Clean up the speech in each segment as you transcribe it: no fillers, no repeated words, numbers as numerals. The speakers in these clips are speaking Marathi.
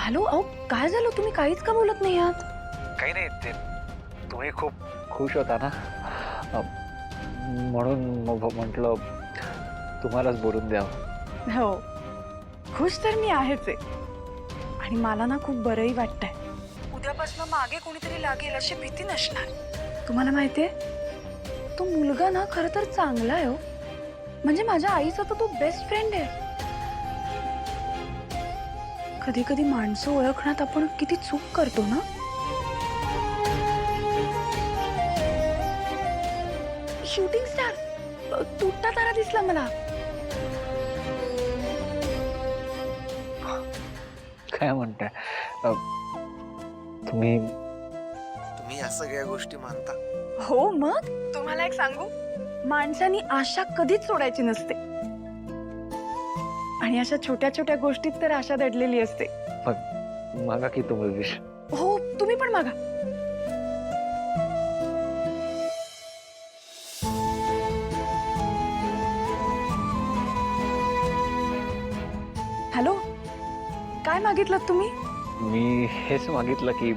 हॅलो, अहो काय झालं, तुम्ही काहीच का बोलत नाही आहात? काही नाही, ते तुम्ही खूप खुश होता ना, म्हणून म्हटलं तुम्हालाच बोलून द्यावं. हो, खुश तर मी आहेच आहे. आणि मला ना खूप बरंही वाटतंय. उद्यापासून मागे कोणीतरी लागेल अशी भीती नसणार. तुम्हाला माहितीये, तो मुलगा ना खरं तर चांगला आहे हो. म्हणजे माझ्या आईचा तर तो बेस्ट फ्रेंड आहे. कधी कधी माणसं ओळखण्यात आपण किती चूक करतो ना. शूटिंग स्टार तुटता तारा दिसला मला. काय म्हणताय? तुम्ही तुम्ही या सगळ्या गोष्टी मानता? हो मग, तुम्हाला एक सांगू, माणसानी आशा कधीच सोडायची नसते. आणि अशा छोट्या छोट्या गोष्टीत तर आशा दडलेली असते. मागा की तुम्ही विश. हो, तुम्ही पण मागा. हॅलो, काय मागितलं तुम्ही? मी हेच मागितलं की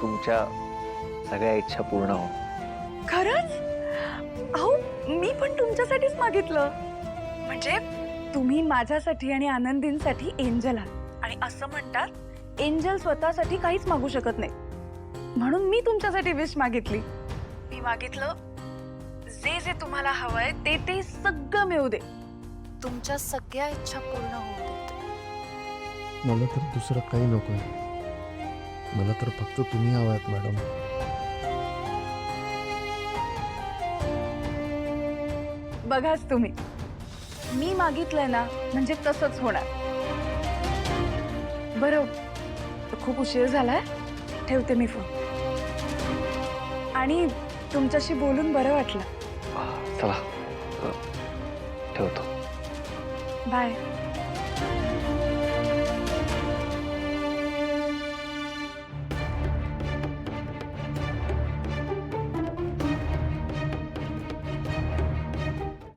तुमच्या सगळ्या इच्छा पूर्ण हो. खरंच? अहो, मी पण तुमच्यासाठीच मागितलं. म्हणजे तुम्ही माझ्यासाठी आणि आनंदींसाठी एंजल आहात. आणि असं म्हणतात, एंजल स्वतःसाठी काहीच मागू शकत नाही. म्हणून मी तुमच्यासाठी विश मागितली. मी मागितलं, जे जे तुम्हाला हवंय ते ते सगळं मिळू दे. तुमच्या सगळ्या इच्छा पूर्ण होऊ देत. मला तर दुसरं काही नकोय. मला तर फक्त तुम्ही हवात मॅडम. बघाच तुम्ही, मी मागितलंय ना म्हणजे तसंच होणार. बरं, खूप उशीर झालाय, ठेवते मी फोन. आणि तुमच्याशी बोलून बरं वाटलं. चला, ठेवतो. बाय.